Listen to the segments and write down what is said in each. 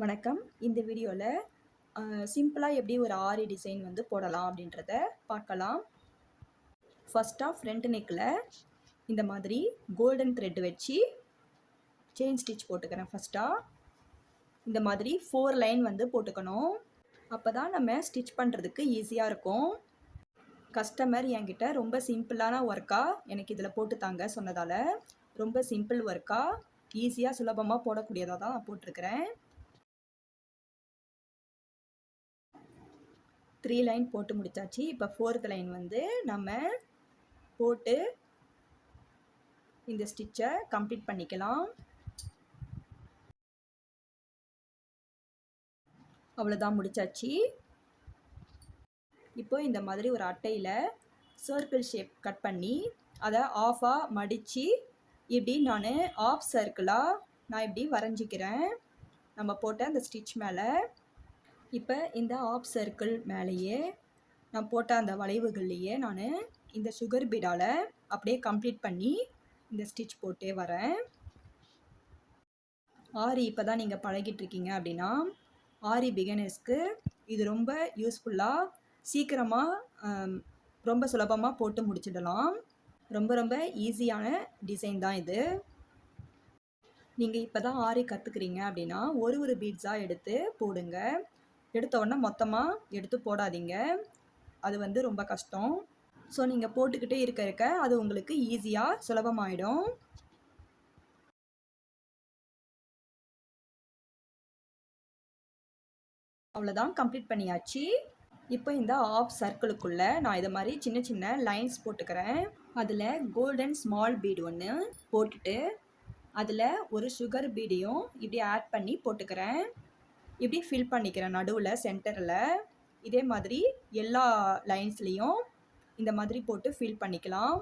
வணக்கம். இந்த வீடியோவில் சிம்பிளாக எப்படி ஒரு ஆரி டிசைன் வந்து போடலாம் அப்படின்றத பார்க்கலாம். ஃபஸ்ட்டாக ஃப்ரண்ட் நெக்கில் இந்த மாதிரி கோல்டன் த்ரெட் வச்சு செயின் ஸ்டிச் போட்டுக்கிறேன். ஃபஸ்ட்டாக இந்த மாதிரி 4 லைன் வந்து போட்டுக்கணும். அப்போ தான் நம்ம ஸ்டிச் பண்ணுறதுக்கு ஈஸியாக இருக்கும். கஸ்டமர் என்கிட்ட ரொம்ப சிம்பிளான ஒர்க்காக எனக்கு இதில் போட்டு தாங்க சொன்னதால் ரொம்ப சிம்பிள் ஒர்க்காக ஈஸியாக சுலபமாக போடக்கூடியதாக தான் நான் போட்டிருக்கிறேன். 3 லைன் போட்டு முடிச்சாச்சு. இப்போ 4th லைன் வந்து நம்ம போட்டு இந்த ஸ்டிச்சை கம்ப்ளீட் பண்ணிக்கலாம். அவ்வளோதான், முடிச்சாச்சு. இப்போ இந்த மாதிரி ஒரு அட்டையில் சர்க்கிள் ஷேப் கட் பண்ணி அதை ஆஃபாக மடித்து இப்படி நான் ஆஃப் சர்க்கிளாக நான் இப்படி வரைஞ்சிக்கிறேன் நம்ம போட்ட அந்த ஸ்டிச் மேலே. இப்போ இந்த ஆஃப் சர்க்கிள் மேலேயே நான் போட்ட அந்த வளைவுகள்லேயே நான் இந்த சுகர் பீடால் அப்படியே கம்ப்ளீட் பண்ணி இந்த ஸ்டிச் போட்டே வரேன். ஆரி இப்போ தான் நீங்கள் பழகிட்டுருக்கீங்க அப்படின்னா ஆரி பிகினர்ஸ்க்கு இது ரொம்ப யூஸ்ஃபுல்லாக சீக்கிரமாக ரொம்ப சுலபமாக போட்டு முடிச்சிடலாம். ரொம்ப ரொம்ப ஈஸியான டிசைன் தான் இது. நீங்கள் இப்போ தான் ஆரி கற்றுக்குறீங்க அப்படின்னா ஒரு பீட்ஸாக எடுத்து போடுங்க. எடுத்த உடனே மொத்தமாக எடுத்து போடாதீங்க, அது வந்து ரொம்ப கஷ்டம். ஸோ நீங்கள் போட்டுக்கிட்டே இருக்க அது உங்களுக்கு ஈஸியாக சுலபமாயிடும். அவ்வளோதான், கம்ப்ளீட் பண்ணியாச்சு. இப்போ இந்த ஆஃப் சர்க்கிளுக்குள்ளே நான் இதை மாதிரி சின்ன சின்ன லைன்ஸ் போட்டுக்கிறேன். அதில் கோல்டன் ஸ்மால் பீடு ஒன்று போட்டுட்டு அதில் ஒரு சுகர் பீடையும் இப்படி ஆட் பண்ணி போட்டுக்கிறேன். இப்படி ஃபில் பண்ணிக்கிறேன் நடுவில் சென்டரில். இதே மாதிரி எல்லா லைன்ஸ்லேயும் இந்த மாதிரி போட்டு ஃபில் பண்ணிக்கலாம்.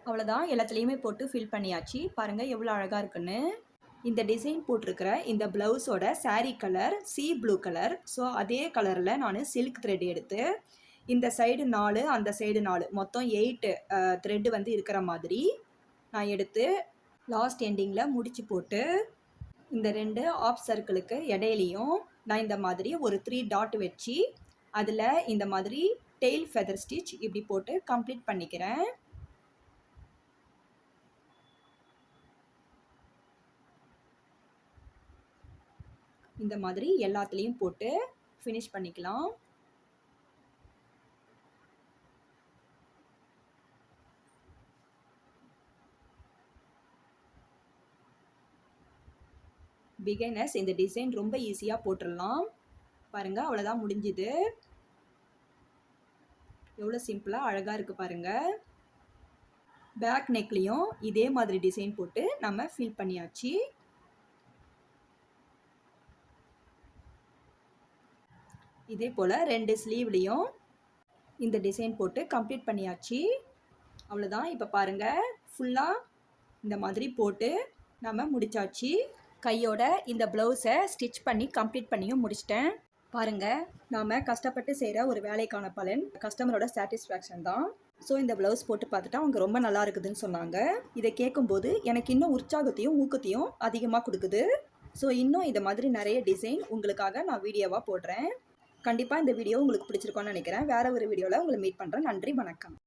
அவ்வளோதான், எல்லாத்துலேயுமே போட்டு ஃபில் பண்ணியாச்சு. பாருங்கள் எவ்வளோ அழகாக இருக்குன்னு. இந்த டிசைன் போட்டிருக்கிற இந்த ப்ளவுஸோட sari colour sea blue colour. So அதே கலரில் நான் சில்க் த்ரெட் எடுத்து இந்த சைடு 4 அந்த சைடு 4 மொத்தம் 8 த்ரெட்டு வந்து இருக்கிற மாதிரி நான் எடுத்து லாஸ்ட் எண்டிங்கில் முடிச்சு போட்டு இந்த 2 ஆஃப் சர்க்கிளுக்கு இடையிலையும் நான் இந்த மாதிரி ஒரு 3 டாட் வச்சு அதில் இந்த மாதிரி டெயில் ஃபெதர் ஸ்டிச் இப்படி போட்டு கம்ப்ளீட் பண்ணிக்கிறேன். இந்த மாதிரி எல்லாத்துலேயும் போட்டு ஃபினிஷ் பண்ணிக்கலாம். பிகினர்ஸ் இந்த டிசைன் ரொம்ப ஈஸியாக போட்டுடலாம். பாருங்கள், அவ்வளோதான், முடிஞ்சுது. எவ்வளோ சிம்பிளாக அழகாக இருக்குது பாருங்கள். பேக் நெக்லேயும் இதே மாதிரி டிசைன் போட்டு நம்ம ஃபில் பண்ணியாச்சு. இதே போல் 2 ஸ்லீவ்லேயும் இந்த டிசைன் போட்டு கம்ப்ளீட் பண்ணியாச்சு. அவ்வளோதான், இப்போ பாருங்கள் ஃபுல்லாக இந்த மாதிரி போட்டு நம்ம முடிச்சாச்சு. கையோட இந்த ப்ளவுஸை ஸ்டிச் பண்ணி கம்ப்ளீட் பண்ணியும் முடிச்சிட்டேன். பாருங்கள், நாம் கஷ்டப்பட்டு செய்கிற ஒரு வேலைக்கான பலன் கஸ்டமரோட சாட்டிஸ்ஃபேக்ஷன் தான். ஸோ இந்த ப்ளவுஸ் போட்டு பார்த்துட்டு அவங்க ரொம்ப நல்லா இருக்குதுன்னு சொன்னாங்க. இதை கேட்கும்போது எனக்கு இன்னும் உற்சாகத்தையும் ஊக்கத்தையும் அதிகமாக கொடுக்குது. ஸோ இன்னும் இதை மாதிரி நிறைய டிசைன் உங்களுக்காக நான் வீடியோவாக போடுறேன். கண்டிப்பாக இந்த வீடியோ உங்களுக்கு பிடிச்சிருக்கோன்னு நினைக்கிறேன். வேறு ஒரு வீடியோவில் உங்களை மீட் பண்ணுறேன். நன்றி, வணக்கம்.